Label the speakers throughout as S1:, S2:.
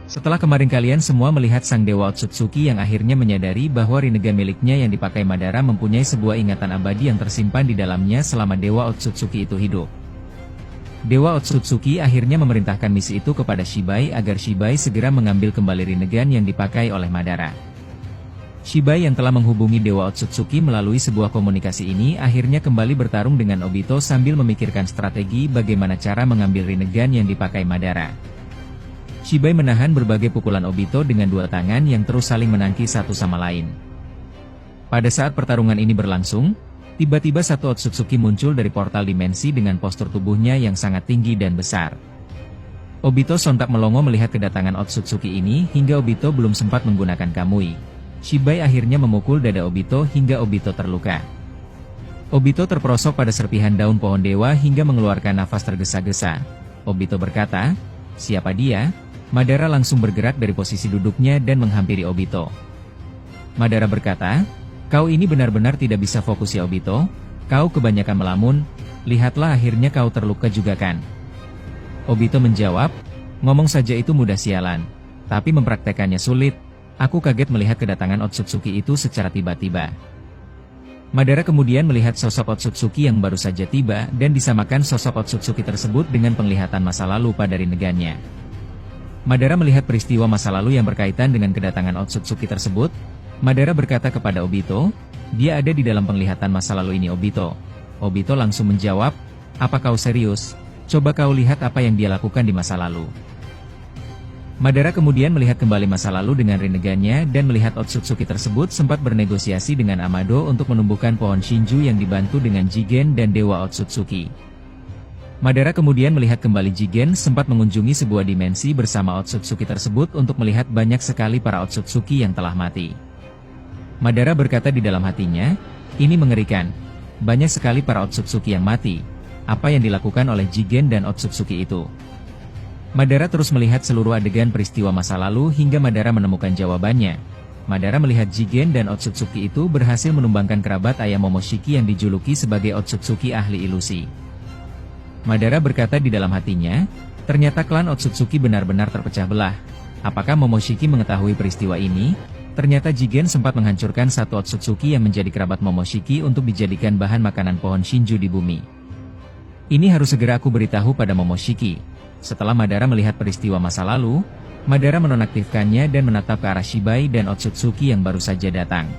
S1: Setelah kemarin kalian semua melihat sang Dewa Otsutsuki yang akhirnya menyadari bahwa Rinnegan miliknya yang dipakai Madara mempunyai sebuah ingatan abadi yang tersimpan di dalamnya selama Dewa Otsutsuki itu hidup. Dewa Otsutsuki akhirnya memerintahkan misi itu kepada Shibai agar Shibai segera mengambil kembali Rinnegan yang dipakai oleh Madara. Shibai yang telah menghubungi Dewa Otsutsuki melalui sebuah komunikasi ini akhirnya kembali bertarung dengan Obito sambil memikirkan strategi bagaimana cara mengambil Rinnegan yang dipakai Madara. Shibai menahan berbagai pukulan Obito dengan dua tangan yang terus saling menangkis satu sama lain. Pada saat pertarungan ini berlangsung, tiba-tiba satu Otsutsuki muncul dari portal dimensi dengan postur tubuhnya yang sangat tinggi dan besar. Obito sontak melongo melihat kedatangan Otsutsuki ini hingga Obito belum sempat menggunakan Kamui. Shibai akhirnya memukul dada Obito hingga Obito terluka. Obito terperosok pada serpihan daun pohon dewa hingga mengeluarkan nafas tergesa-gesa. Obito berkata, "Siapa dia?" Madara langsung bergerak dari posisi duduknya dan menghampiri Obito. Madara berkata, "Kau ini benar-benar tidak bisa fokus ya Obito, kau kebanyakan melamun, lihatlah akhirnya kau terluka juga kan?" Obito menjawab, "Ngomong saja itu mudah sialan, tapi mempraktekannya sulit, aku kaget melihat kedatangan Otsutsuki itu secara tiba-tiba." Madara kemudian melihat sosok Otsutsuki yang baru saja tiba dan disamakan sosok Otsutsuki tersebut dengan penglihatan masa lalu pada Rinnegannya. Madara melihat peristiwa masa lalu yang berkaitan dengan kedatangan Otsutsuki tersebut. Madara berkata kepada Obito, "Dia ada di dalam penglihatan masa lalu ini Obito." Obito langsung menjawab, "Apa kau serius? Coba kau lihat apa yang dia lakukan di masa lalu." Madara kemudian melihat kembali masa lalu dengan Rinnegannya dan melihat Otsutsuki tersebut sempat bernegosiasi dengan Amado untuk menumbuhkan pohon Shinju yang dibantu dengan Jigen dan Dewa Otsutsuki. Madara kemudian melihat kembali Jigen sempat mengunjungi sebuah dimensi bersama Otsutsuki tersebut untuk melihat banyak sekali para Otsutsuki yang telah mati. Madara berkata di dalam hatinya, "Ini mengerikan. Banyak sekali para Otsutsuki yang mati. Apa yang dilakukan oleh Jigen dan Otsutsuki itu?" Madara terus melihat seluruh adegan peristiwa masa lalu hingga Madara menemukan jawabannya. Madara melihat Jigen dan Otsutsuki itu berhasil menumbangkan kerabat ayah Momoshiki yang dijuluki sebagai Otsutsuki ahli ilusi. Madara berkata di dalam hatinya, ternyata klan Otsutsuki benar-benar terpecah belah. Apakah Momoshiki mengetahui peristiwa ini? Ternyata Jigen sempat menghancurkan satu Otsutsuki yang menjadi kerabat Momoshiki untuk dijadikan bahan makanan pohon Shinju di bumi. Ini harus segera aku beritahu pada Momoshiki. Setelah Madara melihat peristiwa masa lalu, Madara menonaktifkannya dan menatap ke arah Shibai dan Otsutsuki yang baru saja datang.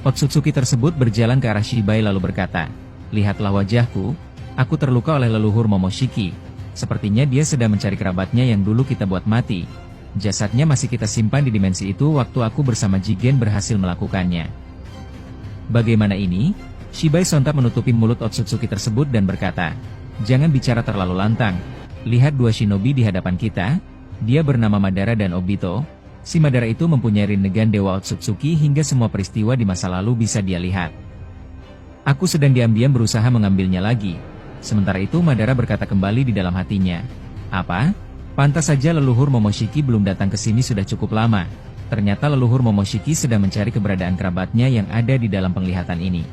S1: Otsutsuki tersebut berjalan ke arah Shibai lalu berkata, "Lihatlah wajahku. Aku terluka oleh leluhur Momoshiki. Sepertinya dia sedang mencari kerabatnya yang dulu kita buat mati. Jasadnya masih kita simpan di dimensi itu waktu aku bersama Jigen berhasil melakukannya." "Bagaimana ini?" Shibai sontak menutupi mulut Otsutsuki tersebut dan berkata, "Jangan bicara terlalu lantang. Lihat dua shinobi di hadapan kita. Dia bernama Madara dan Obito. Si Madara itu mempunyai Rinnegan Dewa Otsutsuki hingga semua peristiwa di masa lalu bisa dia lihat. Aku sedang diam-diam berusaha mengambilnya lagi." Sementara itu Madara berkata kembali di dalam hatinya, "Apa? Pantas saja leluhur Momoshiki belum datang ke sini sudah cukup lama. Ternyata leluhur Momoshiki sedang mencari keberadaan kerabatnya yang ada di dalam penglihatan ini.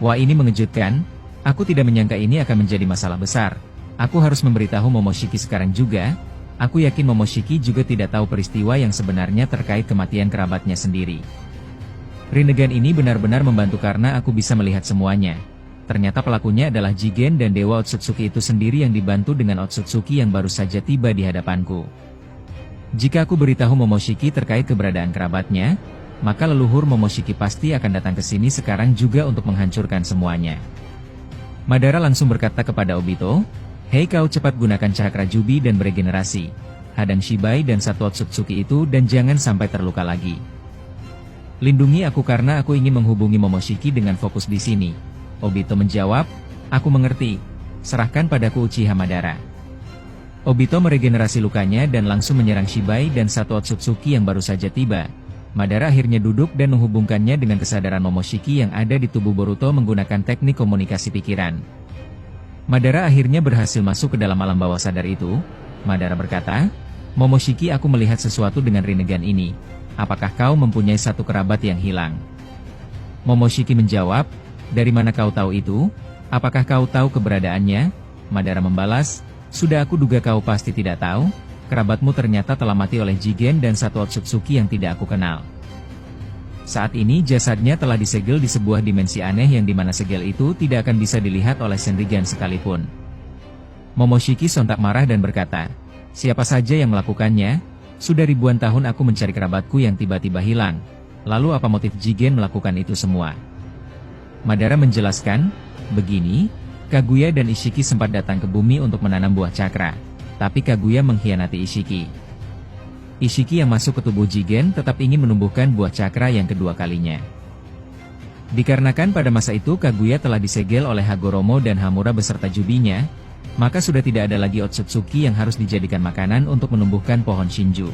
S1: Wah, ini mengejutkan. Aku tidak menyangka ini akan menjadi masalah besar. Aku harus memberitahu Momoshiki sekarang juga." Aku yakin Momoshiki juga tidak tahu peristiwa yang sebenarnya terkait kematian kerabatnya sendiri. Rinnegan ini benar-benar membantu karena aku bisa melihat semuanya. Ternyata pelakunya adalah Jigen dan Dewa Otsutsuki itu sendiri yang dibantu dengan Otsutsuki yang baru saja tiba di hadapanku. Jika aku beritahu Momoshiki terkait keberadaan kerabatnya, maka leluhur Momoshiki pasti akan datang ke sini sekarang juga untuk menghancurkan semuanya." Madara langsung berkata kepada Obito, "Hei, kau cepat gunakan cakra Jubi dan beregenerasi. Hadang Shibai dan satu Otsutsuki itu dan jangan sampai terluka lagi. Lindungi aku karena aku ingin menghubungi Momoshiki dengan fokus di sini." Obito menjawab, "Aku mengerti. Serahkan padaku Uchiha Madara." Obito meregenerasi lukanya dan langsung menyerang Shibai dan satu Otsutsuki yang baru saja tiba. Madara akhirnya duduk dan menghubungkannya dengan kesadaran Momoshiki yang ada di tubuh Boruto menggunakan teknik komunikasi pikiran. Madara akhirnya berhasil masuk ke dalam alam bawah sadar itu. Madara berkata, "Momoshiki, aku melihat sesuatu dengan Rinnegan ini. Apakah kau mempunyai satu kerabat yang hilang?" Momoshiki menjawab, "Dari mana kau tahu itu? Apakah kau tahu keberadaannya?" Madara membalas, "Sudah aku duga kau pasti tidak tahu. kerabatmu ternyata telah mati oleh Jigen dan satu Otsutsuki yang tidak aku kenal. Saat ini jasadnya telah disegel di sebuah dimensi aneh yang dimana segel itu tidak akan bisa dilihat oleh Shinrigan sekalipun. Momoshiki sontak marah dan berkata, siapa saja yang melakukannya? Sudah ribuan tahun aku mencari kerabatku yang tiba-tiba hilang. Lalu apa motif Jigen melakukan itu semua? Madara menjelaskan, begini, Kaguya dan Ishiki sempat datang ke bumi untuk menanam buah cakra. Tapi Kaguya mengkhianati Ishiki. Ishiki yang masuk ke tubuh Jigen tetap ingin menumbuhkan buah cakra yang kedua kalinya. Dikarenakan pada masa itu Kaguya telah disegel oleh Hagoromo dan Hamura beserta jubinya, maka sudah tidak ada lagi Otsutsuki yang harus dijadikan makanan untuk menumbuhkan pohon Shinju.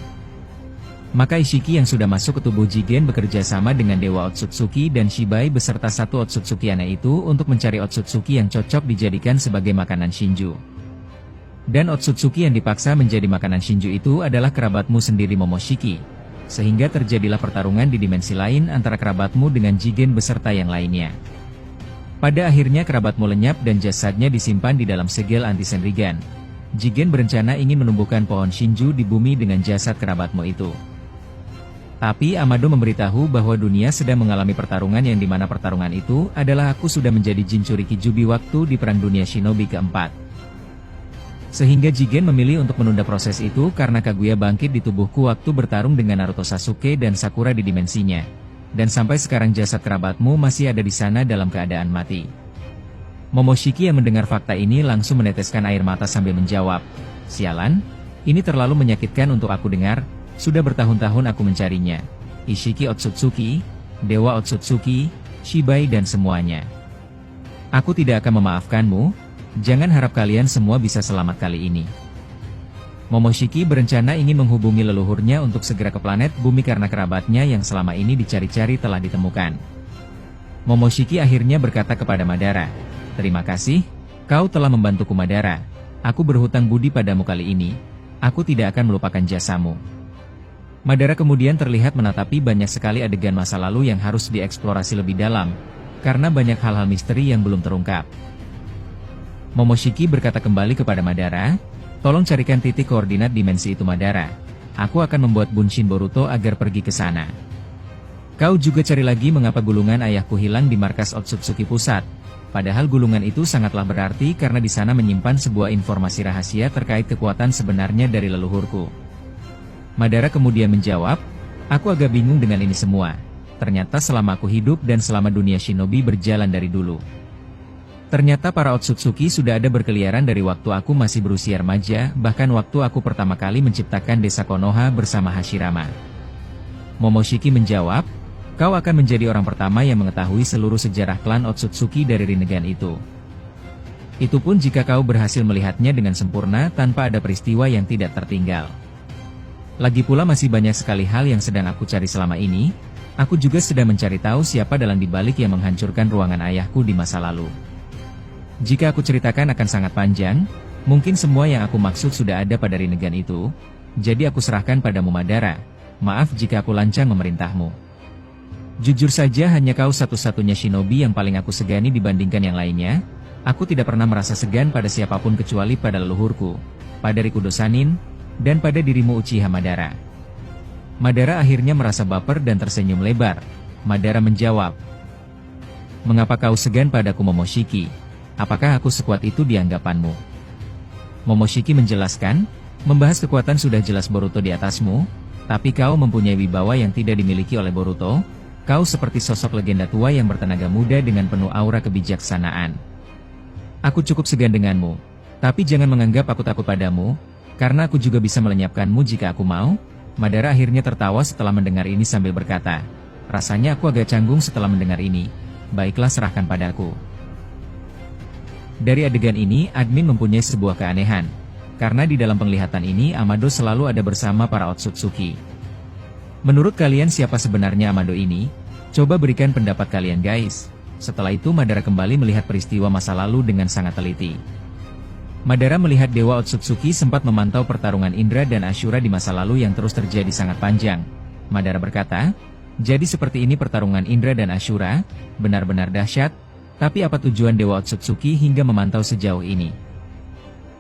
S1: Maka Ishiki yang sudah masuk ke tubuh Jigen bekerja sama dengan Dewa Otsutsuki dan Shibai beserta satu Otsutsuki aneh itu untuk mencari Otsutsuki yang cocok dijadikan sebagai makanan Shinju. Dan Otsutsuki yang dipaksa menjadi makanan Shinju itu adalah kerabatmu sendiri Momoshiki. Sehingga terjadilah pertarungan di dimensi lain antara kerabatmu dengan Jigen beserta yang lainnya. Pada akhirnya kerabatmu lenyap dan jasadnya disimpan di dalam segel anti Shinrigan. Jigen berencana ingin menumbuhkan pohon Shinju di bumi dengan jasad kerabatmu itu. Tapi Amado memberitahu bahwa dunia sedang mengalami pertarungan yang dimana pertarungan itu adalah aku sudah menjadi Jinchuriki Jubi waktu di Perang Dunia Shinobi keempat. Sehingga Jigen memilih untuk menunda proses itu karena Kaguya bangkit di tubuhku waktu bertarung dengan Naruto Sasuke dan Sakura di dimensinya. Dan sampai sekarang jasad kerabatmu masih ada di sana dalam keadaan mati. Momoshiki yang mendengar fakta ini langsung meneteskan air mata sambil menjawab, sialan, ini terlalu menyakitkan untuk aku dengar, sudah bertahun-tahun aku mencarinya. Ishiki Otsutsuki, Dewa Otsutsuki, Shibai dan semuanya. Aku tidak akan memaafkanmu. Jangan harap kalian semua bisa selamat kali ini. Momoshiki berencana ingin menghubungi leluhurnya untuk segera ke planet bumi karena kerabatnya yang selama ini dicari-cari telah ditemukan. Momoshiki akhirnya berkata kepada Madara, terima kasih, kau telah membantuku Madara. Aku berhutang budi padamu kali ini. Aku tidak akan melupakan jasamu. Madara kemudian terlihat menatapi banyak sekali adegan masa lalu yang harus dieksplorasi lebih dalam, karena banyak hal-hal misteri yang belum terungkap. Momoshiki berkata kembali kepada Madara, tolong carikan titik koordinat dimensi itu Madara. Aku akan membuat Bunshin Boruto agar pergi ke sana. Kau juga cari lagi mengapa gulungan ayahku hilang di markas Otsutsuki Pusat. Padahal gulungan itu sangatlah berarti karena di sana menyimpan sebuah informasi rahasia terkait kekuatan sebenarnya dari leluhurku. Madara kemudian menjawab, aku agak bingung dengan ini semua. Ternyata selama aku hidup dan selama dunia shinobi berjalan dari dulu. Ternyata para Otsutsuki sudah ada berkeliaran dari waktu aku masih berusia remaja, bahkan waktu aku pertama kali menciptakan desa Konoha bersama Hashirama. Momoshiki menjawab, kau akan menjadi orang pertama yang mengetahui seluruh sejarah klan Otsutsuki dari Rinnegan itu. Itu pun jika kau berhasil melihatnya dengan sempurna tanpa ada peristiwa yang tidak tertinggal. Lagi pula masih banyak sekali hal yang sedang aku cari selama ini, aku juga sedang mencari tahu siapa dalang dibalik yang menghancurkan ruangan ayahku di masa lalu. Jika aku ceritakan akan sangat panjang, mungkin semua yang aku maksud sudah ada pada Rinnegan itu, jadi aku serahkan padamu Madara, maaf jika aku lancang memerintahmu. Jujur saja hanya kau satu-satunya shinobi yang paling aku segani dibandingkan yang lainnya, aku tidak pernah merasa segan pada siapapun kecuali pada leluhurku, pada Rikudo Sanin, dan pada dirimu Uchiha Madara. Madara akhirnya merasa baper dan tersenyum lebar. Madara menjawab, mengapa kau segan padaku Momoshiki? Apakah aku sekuat itu di anggapanmu? Momoshiki menjelaskan, membahas kekuatan sudah jelas Boruto di atasmu, tapi kau mempunyai wibawa yang tidak dimiliki oleh Boruto, kau seperti sosok legenda tua yang bertenaga muda dengan penuh aura kebijaksanaan. Aku cukup segan denganmu, tapi jangan menganggap aku takut padamu, karena aku juga bisa melenyapkanmu jika aku mau. Madara akhirnya tertawa setelah mendengar ini sambil berkata, rasanya aku agak canggung setelah mendengar ini, baiklah serahkan padaku. Dari adegan ini, admin mempunyai sebuah keanehan. Karena di dalam penglihatan ini Amado selalu ada bersama para Otsutsuki. Menurut kalian siapa sebenarnya Amado ini? Coba berikan pendapat kalian guys. Setelah itu Madara kembali melihat peristiwa masa lalu dengan sangat teliti. Madara melihat Dewa Otsutsuki sempat memantau pertarungan Indra dan Ashura di masa lalu yang terus terjadi sangat panjang. Madara berkata, jadi seperti ini pertarungan Indra dan Ashura, benar-benar dahsyat. Tapi apa tujuan Dewa Otsutsuki hingga memantau sejauh ini?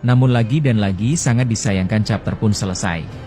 S1: Namun lagi dan lagi sangat disayangkan chapter pun selesai.